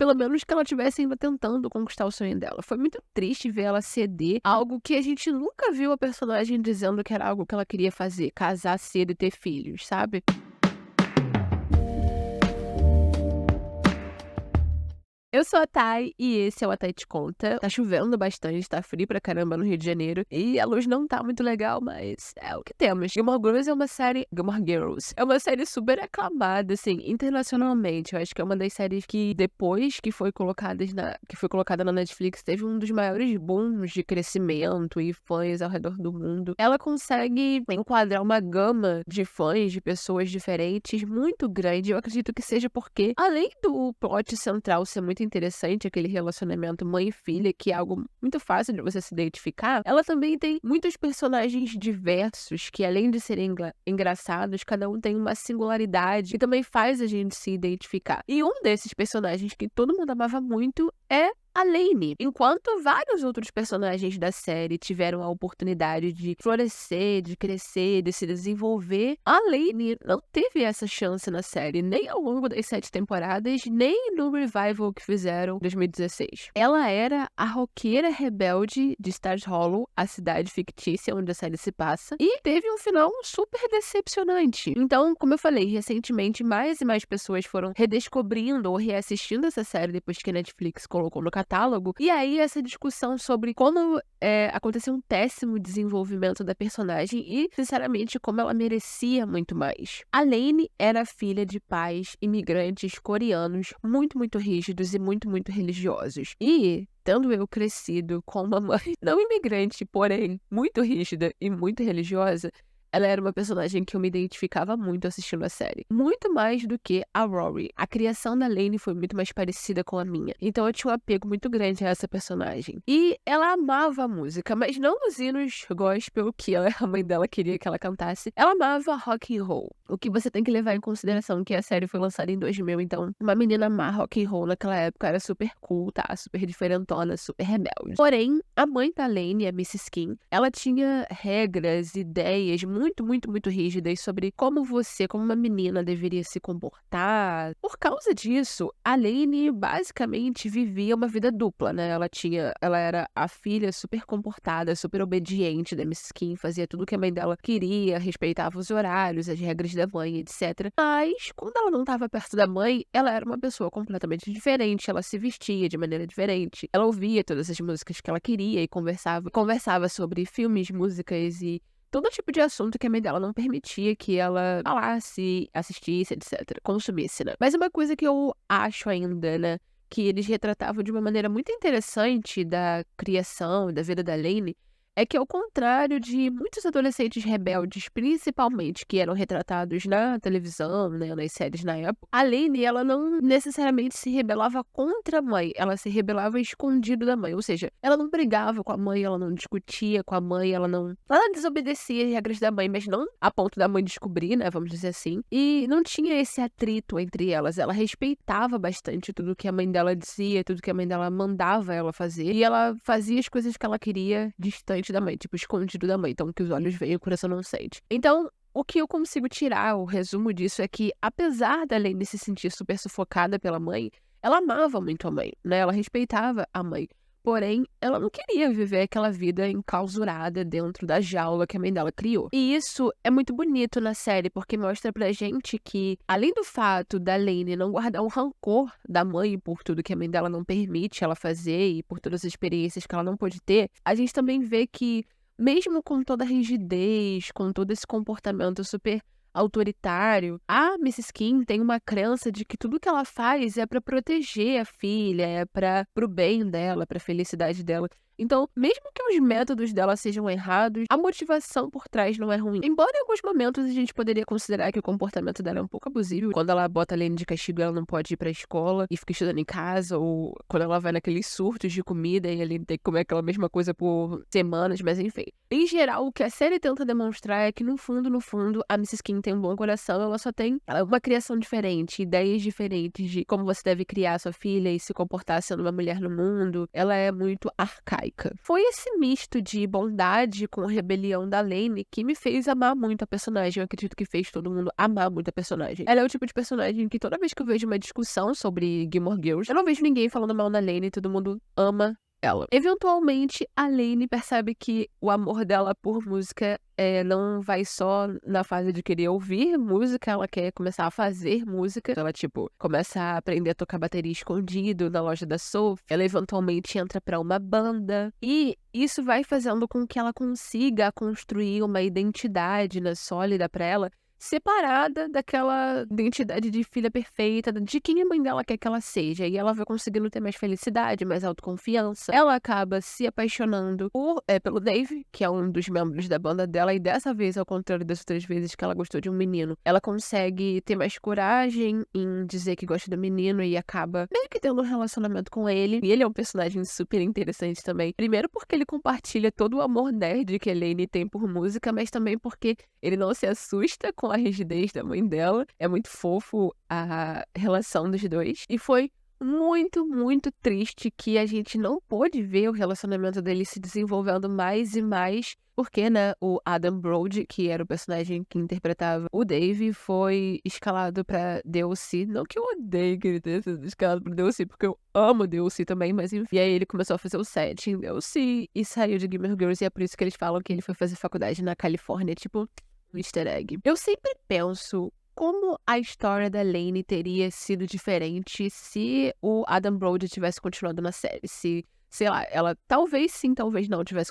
pelo menos que ela estivesse ainda tentando conquistar o sonho dela. Foi muito triste ver ela ceder a algo que a gente nunca viu a personagem dizendo que era algo que ela queria fazer, casar cedo e ter filhos, sabe? Eu sou a Thay e esse é o A Thay Te Conta. Tá chovendo bastante, tá frio pra caramba no Rio de Janeiro e a luz não tá muito legal, mas é o que temos. Gilmore Girls é uma série super aclamada, assim, internacionalmente. Eu acho que é uma das séries que, depois que foi colocada na Netflix, teve um dos maiores booms de crescimento e fãs ao redor do mundo. Ela consegue enquadrar uma gama de fãs, de pessoas diferentes, muito grande. Eu acredito que seja porque, além do plot central ser muito interessante, aquele relacionamento mãe e filha, que é algo muito fácil de você se identificar, ela também tem muitos personagens diversos que, além de serem engraçados, cada um tem uma singularidade que também faz a gente se identificar. E um desses personagens que todo mundo amava muito é a Lainey. Enquanto vários outros personagens da série tiveram a oportunidade de florescer, de crescer, de se desenvolver, a Lainey não teve essa chance na série, nem ao longo das 7 temporadas, nem no revival que fizeram em 2016. Ela era a roqueira rebelde de Stars Hollow, a cidade fictícia onde a série se passa, e teve um final super decepcionante. Então, como eu falei, recentemente mais e mais pessoas foram redescobrindo ou reassistindo essa série depois que a Netflix colocou no catálogo. E aí essa discussão sobre como aconteceu um péssimo desenvolvimento da personagem e, sinceramente, como ela merecia muito mais. A Lainey era filha de pais imigrantes coreanos muito, muito rígidos e muito, muito religiosos. E, tendo eu crescido com uma mãe não imigrante, porém muito rígida e muito religiosa, ela era uma personagem que eu me identificava muito assistindo a série. Muito mais do que a Rory. A criação da Lainey foi muito mais parecida com a minha. Então eu tinha um apego muito grande a essa personagem. E ela amava a música, mas não os hinos gospel que a mãe dela queria que ela cantasse. Ela amava rock and roll. O que você tem que levar em consideração que a série foi lançada em 2000, então uma menina amar rock and roll naquela época era super cool, tá? Super diferentona, super rebelde. Porém, a mãe da Lainey, a Mrs. Kim, ela tinha regras, ideias muito, muito, muito rígidas sobre como você, como uma menina, deveria se comportar. Por causa disso, a Lainey basicamente vivia uma vida dupla, né? Ela era a filha super comportada, super obediente da Mrs. Kim, fazia tudo que a mãe dela queria, respeitava os horários, as regras da mãe, etc. Mas, quando ela não estava perto da mãe, ela era uma pessoa completamente diferente, ela se vestia de maneira diferente, ela ouvia todas as músicas que ela queria e conversava sobre filmes, músicas e todo tipo de assunto que a mãe dela não permitia que ela falasse, assistisse, etc., consumisse, né? Mas uma coisa que eu acho ainda, né, que eles retratavam de uma maneira muito interessante da criação e da vida da Lainey, é que, ao contrário de muitos adolescentes rebeldes, principalmente, que eram retratados na televisão, né, nas séries na época, a Lainey, ela não necessariamente se rebelava contra a mãe, ela se rebelava escondido da mãe, ou seja, ela não brigava com a mãe, ela não discutia com a mãe, ela desobedecia as regras da mãe, mas não a ponto da mãe descobrir, né, vamos dizer assim, e não tinha esse atrito entre elas, ela respeitava bastante tudo que a mãe dela dizia, tudo que a mãe dela mandava ela fazer, e ela fazia as coisas que ela queria distante da mãe, tipo, escondido da mãe, então que os olhos veem e o coração não sente. Então, o que eu consigo tirar, o resumo disso, é que, apesar da Lainey se sentir super sufocada pela mãe, ela amava muito a mãe, né? Ela respeitava a mãe. Porém, ela não queria viver aquela vida enclausurada dentro da jaula que a mãe dela criou. E isso é muito bonito na série, porque mostra pra gente que, além do fato da Lainey não guardar um rancor da mãe por tudo que a mãe dela não permite ela fazer e por todas as experiências que ela não pôde ter, a gente também vê que, mesmo com toda a rigidez, com todo esse comportamento super autoritário, a Mrs. Kim tem uma crença de que tudo que ela faz é pra proteger a filha, é pro bem dela, pra felicidade dela. Então, mesmo que os métodos dela sejam errados, a motivação por trás não é ruim. Embora em alguns momentos a gente poderia considerar que o comportamento dela é um pouco abusivo. Quando ela bota a Lane de castigo, ela não pode ir pra escola e fica estudando em casa, ou quando ela vai naqueles surtos de comida e ele tem que comer aquela mesma coisa por semanas, mas enfim. Em geral, o que a série tenta demonstrar é que, no fundo, a Mrs. Kim tem um bom coração, ela só tem uma criação diferente, ideias diferentes de como você deve criar sua filha e se comportar sendo uma mulher no mundo. Ela é muito arcaica. paranoica. Foi esse misto de bondade com rebelião da Lane que me fez amar muito a personagem. Eu acredito que fez todo mundo amar muito a personagem. Ela é o tipo de personagem que toda vez que eu vejo uma discussão sobre Gilmore Girls, eu não vejo ninguém falando mal na Lane e todo mundo ama ela. Eventualmente, a Lane percebe que o amor dela por música não vai só na fase de querer ouvir música, ela quer começar a fazer música. Ela, tipo, começa a aprender a tocar bateria escondido na loja da Sophie. Ela eventualmente entra pra uma banda. E isso vai fazendo com que ela consiga construir uma identidade, né, sólida pra ela, separada daquela identidade de filha perfeita, de quem a mãe dela quer que ela seja. E ela vai conseguindo ter mais felicidade, mais autoconfiança. Ela acaba se apaixonando pelo Dave, que é um dos membros da banda dela. E dessa vez, ao contrário das outras vezes que ela gostou de um menino, ela consegue ter mais coragem em dizer que gosta do menino e acaba meio que tendo um relacionamento com ele. E ele é um personagem super interessante também. Primeiro porque ele compartilha todo o amor nerd que a Lane tem por música, mas também porque ele não se assusta com a rigidez da mãe dela. É muito fofo a relação dos dois. E foi muito, muito triste que a gente não pôde ver o relacionamento deles se desenvolvendo mais e mais, porque, né, o Adam Brody, que era o personagem que interpretava o Dave, foi escalado pra DLC. Não que eu odeie que ele tenha sido escalado pra DLC, porque eu amo DLC também, mas enfim. E aí ele começou a fazer o set em DLC e saiu de Gilmore Girls, e é por isso que eles falam que ele foi fazer faculdade na Califórnia, tipo um easter egg. Eu sempre penso como a história da Lane teria sido diferente se o Adam Brody tivesse continuado na série. Se, sei lá, ela talvez sim, talvez não tivesse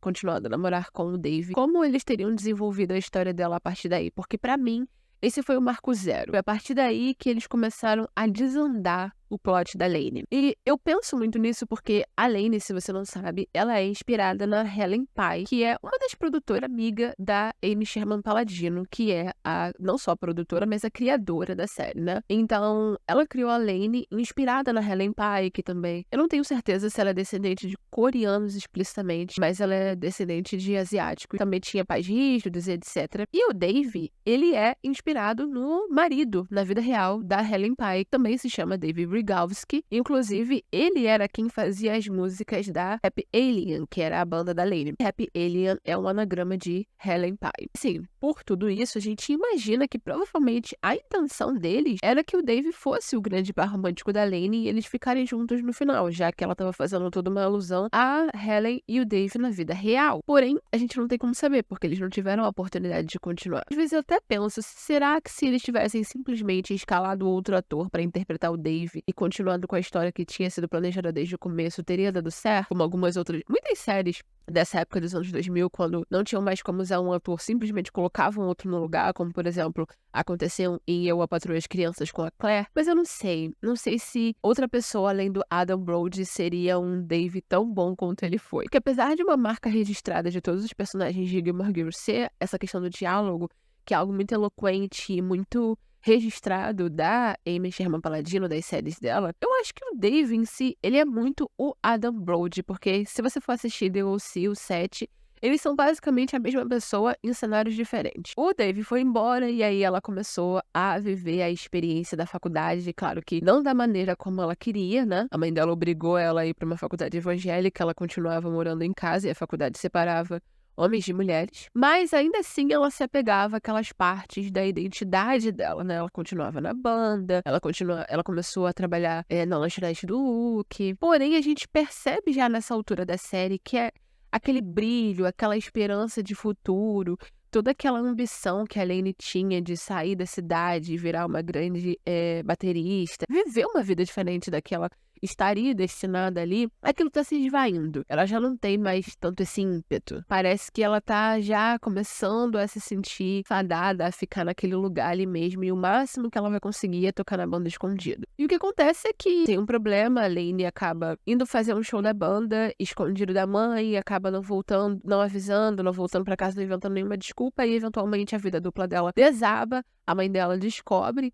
continuado a namorar com o Dave. Como eles teriam desenvolvido a história dela a partir daí? Porque pra mim, esse foi o marco zero. Foi a partir daí que eles começaram a desandar o plot da Lane. E eu penso muito nisso porque a Lane, se você não sabe, ela é inspirada na Helen Pye, que é uma das produtoras amiga da Amy Sherman Palladino, que é não só a produtora, mas a criadora da série, né? Então, ela criou a Lane inspirada na Helen Pye, que também... Eu não tenho certeza se ela é descendente de coreanos explicitamente, mas ela é descendente de asiáticos. Também tinha pais rígidos, etc. E o Dave, ele é inspirado no marido, na vida real, da Helen Pye, que também se chama Dave Rygalski. Inclusive, ele era quem fazia as músicas da Happy Alien, que era a banda da Lane. Happy Alien é um anagrama de Helen Pye. Sim, por tudo isso, a gente imagina que provavelmente a intenção deles era que o Dave fosse o grande par romântico da Lane e eles ficarem juntos no final, já que ela estava fazendo toda uma alusão a Helen e o Dave na vida real. Porém, a gente não tem como saber, porque eles não tiveram a oportunidade de continuar. Às vezes eu até penso, será que se eles tivessem simplesmente escalado outro ator para interpretar o Dave e continuando com a história que tinha sido planejada desde o começo, teria dado certo? Como muitas séries dessa época dos anos 2000, quando não tinham mais como usar um ator, simplesmente colocavam outro no lugar, como, por exemplo, aconteceu em Eu, a Patroa e as Crianças com a Claire. Mas eu não sei se outra pessoa além do Adam Brody seria um Dave tão bom quanto ele foi. Porque apesar de uma marca registrada de todos os personagens de Gilmore Girls ser essa questão do diálogo, que é algo muito eloquente e muito registrado da Amy Sherman Palladino, das séries dela, eu acho que o Dave em si, ele é muito o Adam Brody, porque se você for assistir The O.C., o 7, eles são basicamente a mesma pessoa em cenários diferentes. O Dave foi embora e aí ela começou a viver a experiência da faculdade, claro que não da maneira como ela queria, né? A mãe dela obrigou ela a ir para uma faculdade evangélica, ela continuava morando em casa e a faculdade separava homens de mulheres, mas ainda assim ela se apegava àquelas partes da identidade dela, né? Ela continuava na banda, ela começou a trabalhar na lanchonete do Luke. Porém, a gente percebe já nessa altura da série que é aquele brilho, aquela esperança de futuro, toda aquela ambição que a Lane tinha de sair da cidade e virar uma grande baterista, viver uma vida diferente daquela estaria destinada ali, aquilo tá se esvaindo. Ela já não tem mais tanto esse ímpeto. Parece que ela tá já começando a se sentir fadada a ficar naquele lugar ali mesmo, e o máximo que ela vai conseguir é tocar na banda escondido. E o que acontece é que tem um problema, a Lane acaba indo fazer um show da banda, escondido da mãe, acaba não voltando, não avisando, não voltando pra casa, não inventando nenhuma desculpa, e eventualmente a vida dupla dela desaba, a mãe dela descobre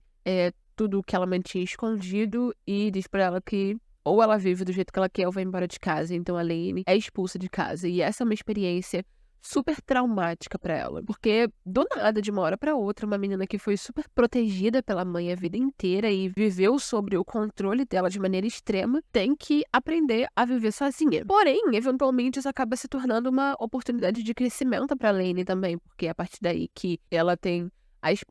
tudo o que ela mantinha escondido e diz pra ela que ou ela vive do jeito que ela quer ou vai embora de casa. Então a Lane é expulsa de casa. E essa é uma experiência super traumática pra ela. Porque, do nada, de uma hora pra outra, uma menina que foi super protegida pela mãe a vida inteira e viveu sobre o controle dela de maneira extrema, tem que aprender a viver sozinha. Porém, eventualmente, isso acaba se tornando uma oportunidade de crescimento pra Lane também, porque é a partir daí que ela tem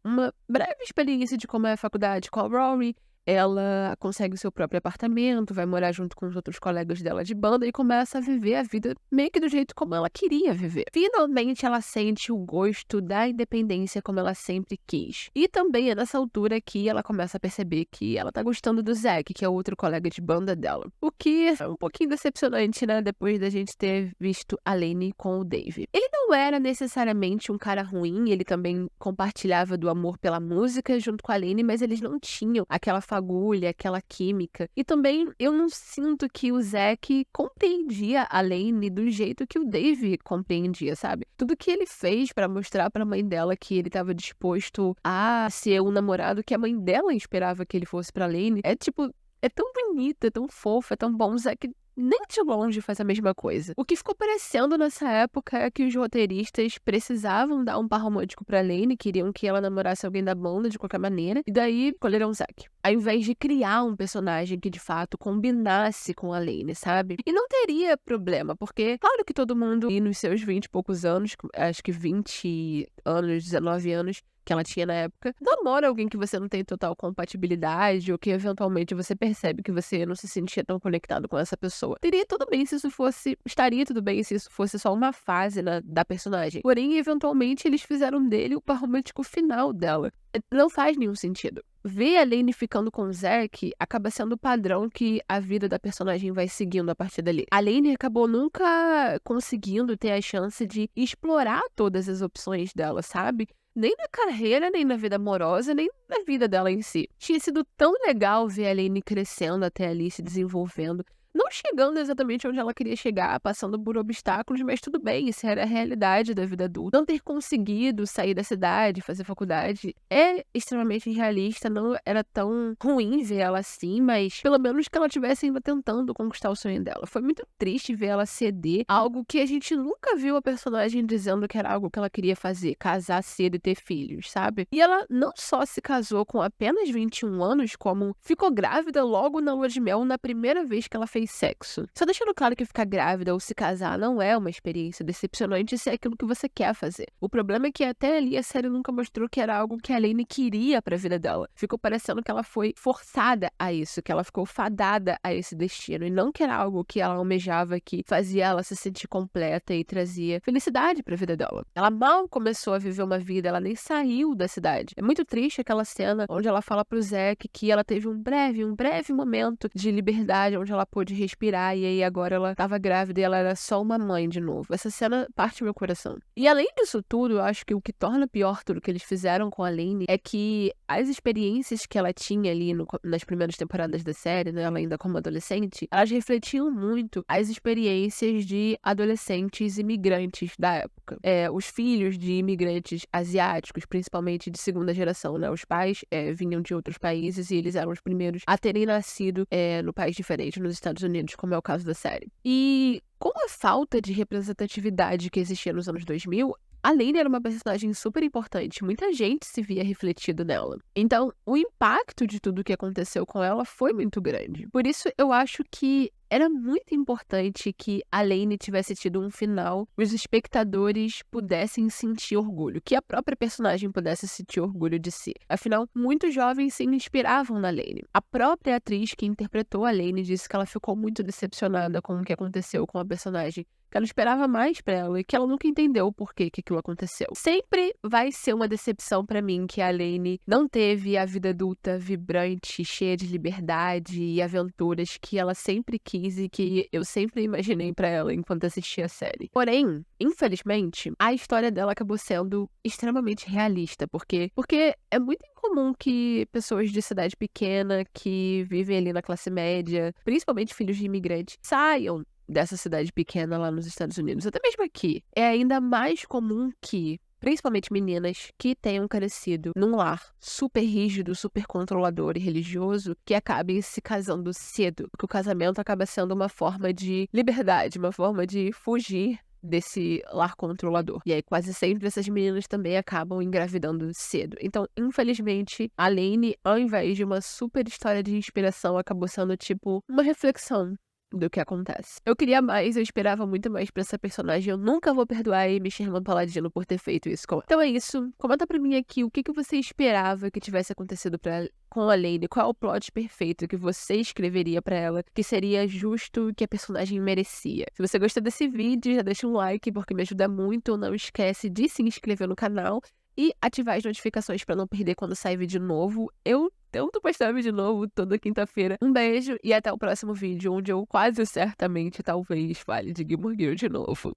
uma breve experiência de como é a faculdade com a Rory. Ela consegue o seu próprio apartamento, vai morar junto com os outros colegas dela de banda e começa a viver a vida meio que do jeito como ela queria viver. Finalmente, ela sente o gosto da independência como ela sempre quis. E também é nessa altura que ela começa a perceber que ela tá gostando do Zack, que é o outro colega de banda dela. O que é um pouquinho decepcionante, né? Depois da gente ter visto a Lane com o Dave. Ele não era necessariamente um cara ruim, ele também compartilhava do amor pela música junto com a Lane, mas eles não tinham aquela fagulha, aquela química. E também eu não sinto que o Zack compreendia a Lane do jeito que o Dave compreendia, sabe? Tudo que ele fez pra mostrar pra mãe dela que ele tava disposto a ser o namorado que a mãe dela esperava que ele fosse pra Lane, é tão bonito, é tão fofo, é tão bom. O Zack nem de longe faz a mesma coisa. O que ficou parecendo nessa época é que os roteiristas precisavam dar um par romântico pra Lane, queriam que ela namorasse alguém da banda de qualquer maneira, e daí escolheram o Zack. Ao invés de criar um personagem que de fato combinasse com a Lane, sabe? E não teria problema, porque claro que todo mundo, e nos seus 20 e poucos anos, acho que 20 anos, 19 anos, que ela tinha na época, namora alguém que você não tem total compatibilidade ou que eventualmente você percebe que você não se sentia tão conectado com essa pessoa. Estaria tudo bem se isso fosse só uma fase da personagem. Porém, eventualmente, eles fizeram dele o par romântico final dela. Não faz nenhum sentido. Ver a Lane ficando com o Zack acaba sendo o padrão que a vida da personagem vai seguindo a partir dali. A Lane acabou nunca conseguindo ter a chance de explorar todas as opções dela, sabe? Nem na carreira, nem na vida amorosa, nem na vida dela em si. Tinha sido tão legal ver a Lane crescendo até ali, se desenvolvendo. Não chegando exatamente onde ela queria chegar, passando por obstáculos, mas tudo bem, isso era a realidade da vida adulta. Não ter conseguido sair da cidade, fazer faculdade, é extremamente irrealista, não era tão ruim ver ela assim, mas pelo menos que ela estivesse ainda tentando conquistar o sonho dela. Foi muito triste ver ela ceder a algo que a gente nunca viu a personagem dizendo que era algo que ela queria fazer, casar cedo e ter filhos, sabe? E ela não só se casou com apenas 21 anos, como ficou grávida logo na lua de mel, na primeira vez que ela fez sexo. Só deixando claro que ficar grávida ou se casar não é uma experiência decepcionante se é aquilo que você quer fazer. O problema é que até ali a série nunca mostrou que era algo que a Lane queria pra vida dela. Ficou parecendo que ela foi forçada a isso, que ela ficou fadada a esse destino, e não que era algo que ela almejava, que fazia ela se sentir completa e trazia felicidade pra vida dela. Ela mal começou a viver uma vida, ela nem saiu da cidade. É muito triste aquela cena onde ela fala pro Zack que ela teve um breve momento de liberdade, onde ela pôde respirar, e aí agora ela tava grávida e ela era só uma mãe de novo. Essa cena parte meu coração. E além disso tudo, eu acho que o que torna pior tudo que eles fizeram com a Lane é que as experiências que ela tinha ali nas primeiras temporadas da série, né, ela ainda como adolescente, elas refletiam muito as experiências de adolescentes imigrantes da época. Os filhos de imigrantes asiáticos, principalmente de segunda geração, né? Os pais vinham de outros países e eles eram os primeiros a terem nascido no país diferente, nos Estados Unidos, como é o caso da série. E com a falta de representatividade que existia nos anos 2000, a Lane era uma personagem super importante, muita gente se via refletido nela. Então, o impacto de tudo o que aconteceu com ela foi muito grande. Por isso, eu acho que era muito importante que a Lane tivesse tido um final que os espectadores pudessem sentir orgulho, que a própria personagem pudesse sentir orgulho de si. Afinal, muitos jovens se inspiravam na Lane. A própria atriz que interpretou a Lane disse que ela ficou muito decepcionada com o que aconteceu com a personagem, que ela esperava mais pra ela e que ela nunca entendeu o porquê que aquilo aconteceu. Sempre vai ser uma decepção pra mim que a Lane não teve a vida adulta vibrante, cheia de liberdade e aventuras que ela sempre quis e que eu sempre imaginei pra ela enquanto assistia a série. Porém, infelizmente, a história dela acabou sendo extremamente realista, porque é muito incomum que pessoas de cidade pequena que vivem ali na classe média, principalmente filhos de imigrantes, saiam dessa cidade pequena lá nos Estados Unidos. Até mesmo aqui, é ainda mais comum que principalmente meninas que tenham crescido num lar super rígido, super controlador e religioso, que acabem se casando cedo. Porque o casamento acaba sendo uma forma de liberdade, uma forma de fugir desse lar controlador. E aí quase sempre essas meninas também acabam engravidando cedo. Então, infelizmente, a Lane, ao invés de uma super história de inspiração, acabou sendo tipo uma reflexão do que acontece. Eu queria mais, eu esperava muito mais pra essa personagem. Eu nunca vou perdoar a Amy Sherman Palladino por ter feito isso com ela. Então é isso. Comenta pra mim aqui o que você esperava que tivesse acontecido com a Lane. Qual é o plot perfeito que você escreveria pra ela, que seria justo e que a personagem merecia. Se você gostou desse vídeo, já deixa um like, porque me ajuda muito. Não esquece de se inscrever no canal e ativar as notificações pra não perder quando sair vídeo novo. Eu tento postar vídeo novo toda quinta-feira. Um beijo e até o próximo vídeo, onde eu quase certamente talvez fale de Gilmore Girls de novo.